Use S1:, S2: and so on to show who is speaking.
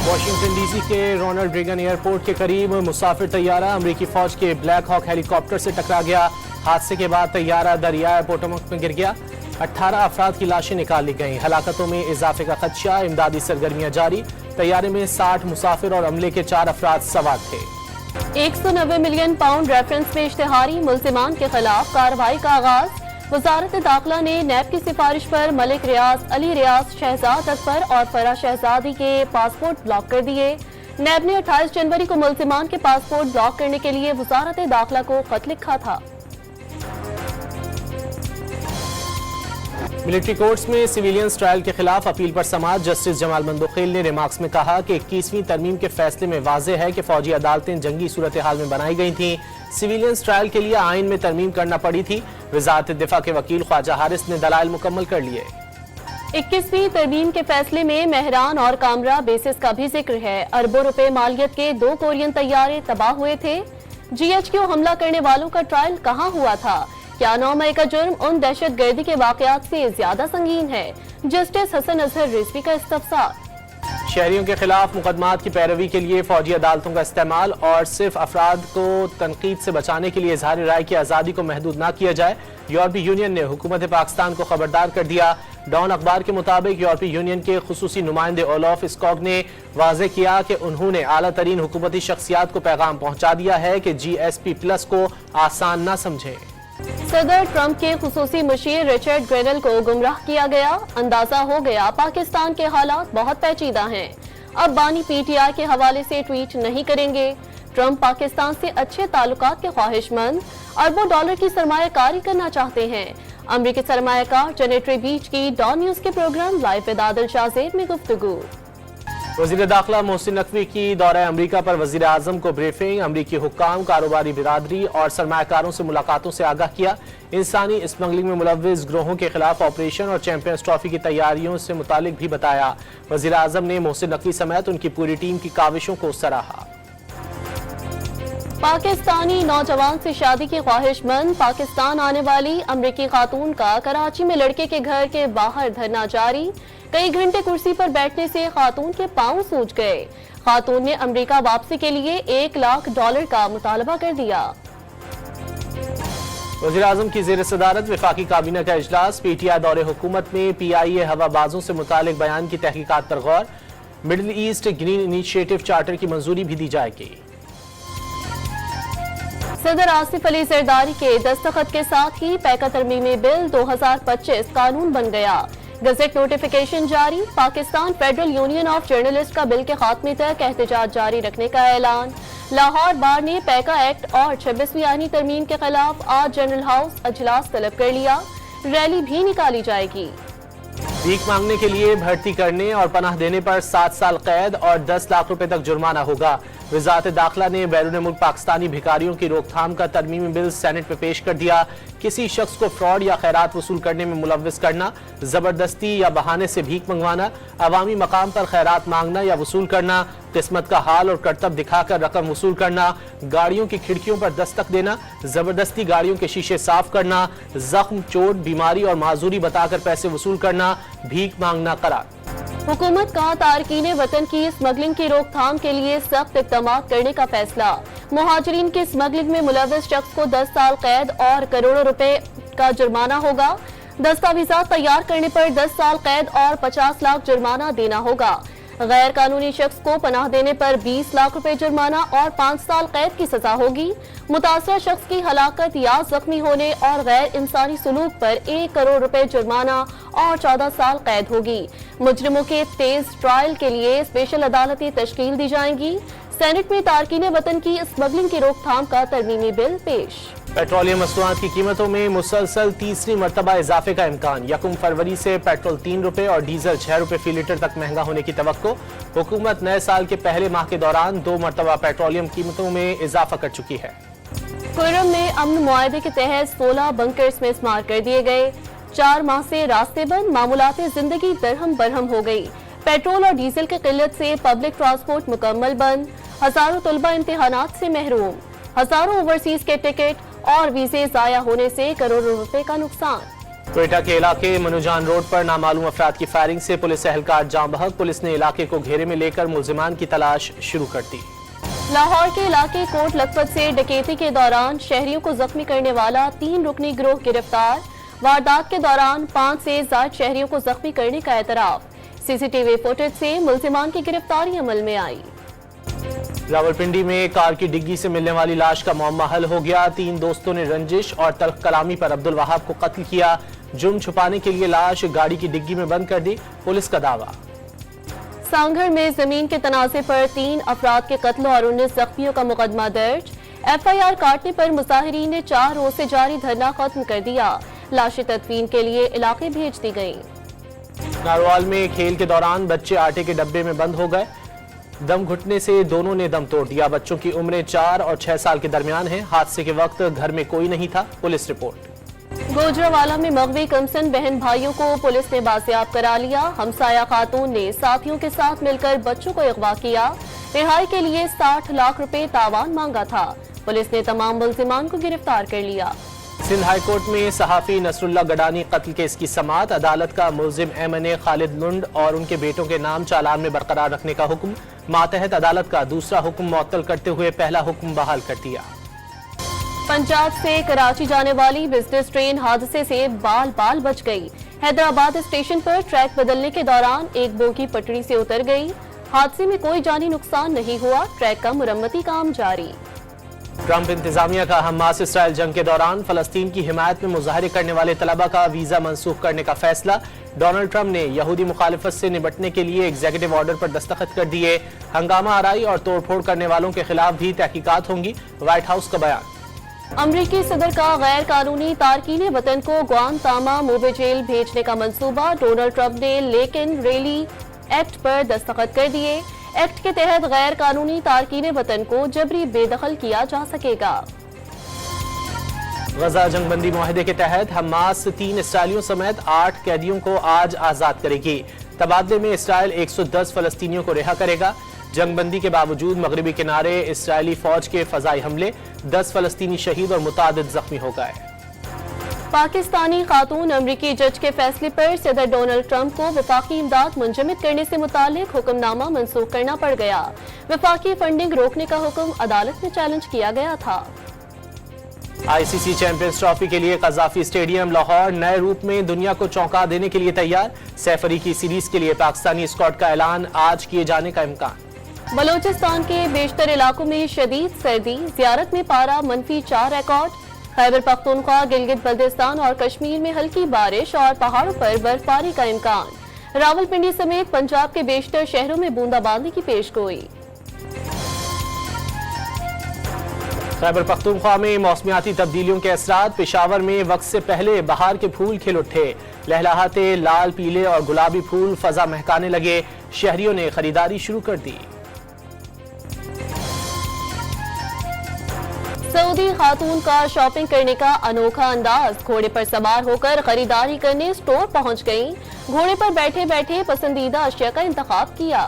S1: Washington DC के Ronald Reagan airport के करीब मुसाफिर तैयारा अमरीकी फौज के ब्लैक हॉक हेलीकॉप्टर से टकरा गया। हादसे के बाद तैयारा दरियाए पोटोमक में गिर गया। 18 अफराद की लाशें निकाल ली गईं। हलाकतों में इजाफे का खदशा, इमदादी सरगर्मियां जारी। तैयारे में 60 मुसाफिर और अमले के 4 अफराद सवार थे।
S2: 190 मिलियन पाउंड रेफरेंस में इश्तिहारी मुल्जिमान के खिलाफ कार्रवाई का आगाज। वजारत दाखिला ने नैब की सिफारिश पर मलिक रियाज, अली रियाज, शहजाद अकबर और फरा शहजादी के पासपोर्ट ब्लॉक कर दिए। नैब ने 28 जनवरी को मुल्जिमान के पासपोर्ट ब्लॉक करने के लिए वजारत दाखिला को खत लिखा था।
S1: मिलिट्री कोर्ट्स में सिविलियंस ट्रायल के खिलाफ अपील पर समाअत। जस्टिस जमाल मंदोखेल ने रिमार्क्स में कहा कि 21वीं तरमीम के फैसले में वाज़ेह है कि फौजी अदालतें जंगी सूरत हाल में बनाई गई थीं। सिविलियंस ट्रायल के लिए आइन में तरमीम करना पड़ी थी। वजारत दिफा के वकील ख्वाजा हारिस ने दलाइल मुकम्मल कर लिए।
S2: 21वीं तरमीम के फैसले में मेहरान और कामरा बेसिस का भी जिक्र है। अरबों रुपए मालियत के 2 कोरियन तैयारे तबाह हुए थे। GHQ हमला करने वालों का ट्रायल कहाँ हुआ था? क्या 9 मई का जुर्म उन दहशत गर्दी के वाकयात से ज्यादा संगीन है? जस्टिस हसन अजहर रिजवी का इस्तफसार।
S1: शहरियों के खिलाफ मुकदमात की पैरवी के लिए फौजी अदालतों का इस्तेमाल और सिर्फ अफराद को तनकीद से बचाने के लिए इजहार राय की आज़ादी को महदूद न किया जाए। यूरोपीय यूनियन ने हुकूमत पाकिस्तान को खबरदार कर दिया। डॉन अखबार के मुताबिक यूरोपीय यूनियन के खुसूसी नुमाइंदे ओलॉफ स्कॉग ने वाज़े किया कि उन्होंने आला तरीन हुकूमती शख्सियात को पैगाम पहुंचा दिया है कि GSP+ को आसान न समझें।
S2: सदर ट्रंप के खुसूसी मुशीर रिचर्ड ग्रेनल को गुमराह किया गया। अंदाजा हो गया पाकिस्तान के हालात बहुत पेचीदा हैं। अब बानी PTI के हवाले से ट्वीट नहीं करेंगे। ट्रंप पाकिस्तान से अच्छे ताल्लुकात के ख्वाहिशमंद, अरबों डॉलर की सरमायाकारी करना चाहते हैं। अमरीकी सरमायाकार जेनेटरी बीच की डॉन न्यूज के programme live with Adil Shahzeb में गुफ्तगू।
S1: वज़ीर दाखिला मोहसिन नकवी की दौरा अमरीका पर वज़ीर आज़म को ब्रीफिंग। अमरीकी हुक्काम, कारोबारी बिरादरी और सरमायाकारों से मुलाकातों से आगाह किया। इंसानी स्मगलिंग में मुलव्विस ग्रोहों के खिलाफ ऑपरेशन और चैंपियंस ट्रॉफी की तैयारियों से मुतालिक भी बताया। वज़ीर आज़म ने मोहसिन नकवी समेत उनकी पूरी टीम की काविशों को सराहा।
S2: पाकिस्तानी नौजवान से शादी की ख्वाहिशमंद पाकिस्तान आने वाली अमरीकी खातून का कराची में लड़के के घर के बाहर धरना जारी। कई घंटे कुर्सी पर बैठने से खातून के पांव सूज गए। खातून ने अमेरिका वापसी के लिए $1 लाख का मुतालबा कर दिया।
S1: वज़ीर आज़म की ज़ेर सदारत वफाकी काबीना का इजलास। PTI दौरे हुकूमत में PIA हवाबाजों से मुतालिक बयान की तहकीकात पर गौर। Middle East Green Initiative charter की मंजूरी भी दी जाएगी।
S2: सदर आसिफ अली जरदारी के दस्तखत के साथ ही पैका तरमीमी बिल 2025 कानून बन गया। गजट नोटिफिकेशन जारी। Pakistan federal union of journalist का बिल के खात्मे तक एहतजाज जारी रखने का ऐलान। लाहौर बार ने पैका एक्ट और 26वीं आईनी तरमीम के खिलाफ आज जनरल हाउस अजलास तलब कर लिया। रैली भी निकाली जाएगी।
S1: भीख मांगने के लिए भर्ती करने और पनाह देने पर 7 साल कैद और 10 लाख रुपए तक जुर्माना होगा। वजारत दाखिला ने बैरून मुल्क पाकिस्तानी भिखारियों की रोकथाम का तरमीमी बिल सेनेट में पेश कर दिया। किसी शख्स को फ्रॉड या खैरात वसूल करने में मुलव्विस करना, जबरदस्ती या बहाने से भीख मंगवाना, अवामी मकाम पर खैरात मांगना या वसूल करना, किस्मत का हाल और करतब दिखाकर रकम वसूल करना, गाड़ियों की खिड़कियों पर दस्तक देना, जबरदस्ती गाड़ियों के शीशे साफ करना, जख्म, चोट, बीमारी और माजूरी बताकर पैसे वसूल करना, भीख मांगना करार।
S2: हुकूमत का तारकीन वतन की स्मगलिंग की रोकथाम के लिए सख्त इक़दामात करने का फैसला। मुहाजिरीन की स्मगलिंग में मुलव्विस शख्स को 10 साल कैद और करोड़ों रुपए का जुर्माना होगा। दस्तावेज़ात तैयार करने पर 10 साल कैद और 50 लाख जुर्माना देना होगा। गैर कानूनी शख्स को पनाह देने पर 20 लाख रुपए जुर्माना और 5 साल कैद की सजा होगी। मुतासरा शख्स की हलाकत या जख्मी होने और गैर इंसानी सलूक पर 1 करोड़ रुपए जुर्माना और 14 साल कैद होगी। मुजरिमों के तेज ट्रायल के लिए स्पेशल अदालतें तश्कील दी जाएंगी। सेनेट में तारकीन वतन की स्मगलिंग की रोकथाम का तरमीमी बिल पेश।
S1: पेट्रोलियम मसनूआत की कीमतों में मुसलसल तीसरी मरतबा इजाफे का इम्कान। 1 फरवरी से पेट्रोल 3 रुपए और डीजल 6 रुपए फी लीटर तक महंगा होने की तवक्को। हुकूमत नए साल के पहले माह के दौरान 2 मरतबा पेट्रोलियम कीमतों में इजाफा कर चुकी है।
S2: खुर्रम में अमन मुआहदे के तहत 16 बंकर्स में इस्मार कर दिए गए। 4 माह से रास्ते बंद, मामूलाते जिंदगी दरहम बरहम हो गई। पेट्रोल और डीजल की किल्लत से पब्लिक ट्रांसपोर्ट मुकम्मल बंद। हजारों तलबा इम्तिहानात से महरूम। हजारों ओवरसीज के टिकट और वीजे जाया होने से करोड़ों रुपए का नुकसान।
S1: कोयटा के इलाके मनुजान रोड पर नामालूम अफराद की फायरिंग से पुलिस एहलकार जाम बहक। पुलिस ने इलाके को घेरे में लेकर मुलजिमान की तलाश शुरू कर दी।
S2: लाहौर के इलाके कोट लखपत से डकैती के दौरान शहरियों को जख्मी करने वाला 3 रुकनी गिरोह गिरफ्तार। वारदात के दौरान 5 से ज्यादा शहरियों को जख्मी करने का एतराफ। सीसीटीवी फुटेज से मुलजिमान की गिरफ्तारी अमल में आई।
S1: रावलपिंडी में कार की डिग्गी से मिलने वाली लाश का मामला हल हो गया। 3 दोस्तों ने रंजिश और तल्ख कलामी पर अब्दुल वहाब को कत्ल किया। जुर्म छुपाने के लिए लाश गाड़ी की डिग्गी में बंद कर दी, पुलिस का दावा।
S2: सांगड़ में जमीन के तनाजे पर 3 अफराद के कत्ल और 19 जख्मियों का मुकदमा दर्ज। FIR काटने पर मुजाहिरीन ने 4 रोज से जारी धरना खत्म कर दिया। लाशें तदफीन के लिए इलाके भेज दी गयी।
S1: नारवाल में खेल के दौरान बच्चे आटे के डब्बे में बंद हो गए। दम घुटने से दोनों ने दम तोड़ दिया। बच्चों की उम्रें 4 और 6 साल के दरमियान है। हादसे के वक्त घर में कोई नहीं था, पुलिस रिपोर्ट।
S2: गोजरावाला में मगवी कमसन बहन भाइयों को पुलिस ने बाजियाब करा लिया। हमसाया खातून ने साथियों के साथ मिलकर बच्चों को अगवा किया। रिहाई के लिए 60 लाख रुपए तावान मांगा था। पुलिस ने तमाम मुल्जिमान को गिरफ्तार कर लिया।
S1: सिंध हाई कोर्ट में सहाफी नसरुल्ला गडानी कत्ल केस की समाअत। अदालत का मुल्जिम MNA खालिद लुंड और उनके बेटों के नाम चालान में बरकरार रखने का हुक्म। मातहत अदालत का दूसरा हुक्म मुअत्तल करते हुए पहला हुक्म बहाल कर दिया।
S2: पंजाब से कराची जाने वाली बिजनेस ट्रेन हादसे से बाल बाल बच गई। हैदराबाद स्टेशन पर ट्रैक बदलने के दौरान एक बोगी पटरी से उतर गई। हादसे में कोई जानी नुकसान नहीं हुआ। ट्रैक का मुरम्मती काम जारी।
S1: ट्रंप इंतजामिया का हमास इसराइल जंग के दौरान फलस्तीन की हिमायत में मुजाहरे करने वाले तलबा का वीजा मंसूख करने का फैसला। डोनाल्ड ट्रंप ने यहूदी मुखालिफत से निपटने के लिए एग्जीक्यूटिव ऑर्डर पर दस्तखत कर दिए। हंगामा आराई और तोड़फोड़ करने वालों के खिलाफ भी तहकीकात होंगी, व्हाइट हाउस का बयान।
S2: अमरीकी सदर का गैर कानूनी तारकीन वतन को ग्वांतानामो जेल भेजने का मंसूबा। डोनाल्ड ट्रंप ने लेकिन रेली एक्ट पर दस्तखत कर दिए। एक्ट के तहत गैर कानूनी तारकीन वतन को जबरी बेदखल किया जा सकेगा।
S1: गजा जंगबंदी मुआहदे के तहत हमास 3 इसराइलियों समेत 8 कैदियों को आज आजाद करेगी। तबादले में इसराइल 110 फलस्तीनियों को रिहा करेगा। जंगबंदी के बावजूद मगरबी किनारे इसराइली फौज के फजाई हमले, 10 फलस्तीनी शहीद और मुतादिद जख्मी हो गए।
S2: पाकिस्तानी खातून अमरीकी जज के फैसले पर सदर डोनाल्ड ट्रंप को वफाकी इमदाद मुंजमद करने से मुतालिक हुक्मनामा मंसूख करना पड़ गया। वफाकी फंडिंग रोकने का हुक्म अदालत में चैलेंज किया गया था।
S1: ICC चैंपियंस ट्रॉफी के लिए कजाफी स्टेडियम लाहौर नए रूप में दुनिया को चौंका देने के लिए तैयार। सैफरी की सीरीज के लिए पाकिस्तानी स्क्वाड का ऐलान आज किए जाने का इम्कान।
S2: बलोचिस्तान के बेशतर इलाकों में शदीद सर्दी, ज़ियारत में पारा -4 रिकॉर्ड। खैबर पख्तूनख्वा, गिलगित बल्तिस्तान और कश्मीर में हल्की बारिश और पहाड़ों पर बर्फबारी का इम्कान। रावलपिंडी समेत पंजाब के बेशतर शहरों में बूंदाबांदी की पेशगोई।
S1: खैबर पख्तूनख्वा में मौसमियाती तब्दीलियों के असरात। पेशावर में वक्त से पहले बहार के फूल खिल उठे। लहलहाते लाल, पीले और गुलाबी फूल फजा महकाने लगे। शहरियों ने खरीदारी शुरू कर दी।
S2: सऊदी खातून का शॉपिंग करने का अनोखा अंदाज। घोड़े पर सवार होकर खरीदारी करने स्टोर पहुंच गईं। घोड़े पर बैठे बैठे पसंदीदा अशिया का इंतखाब किया।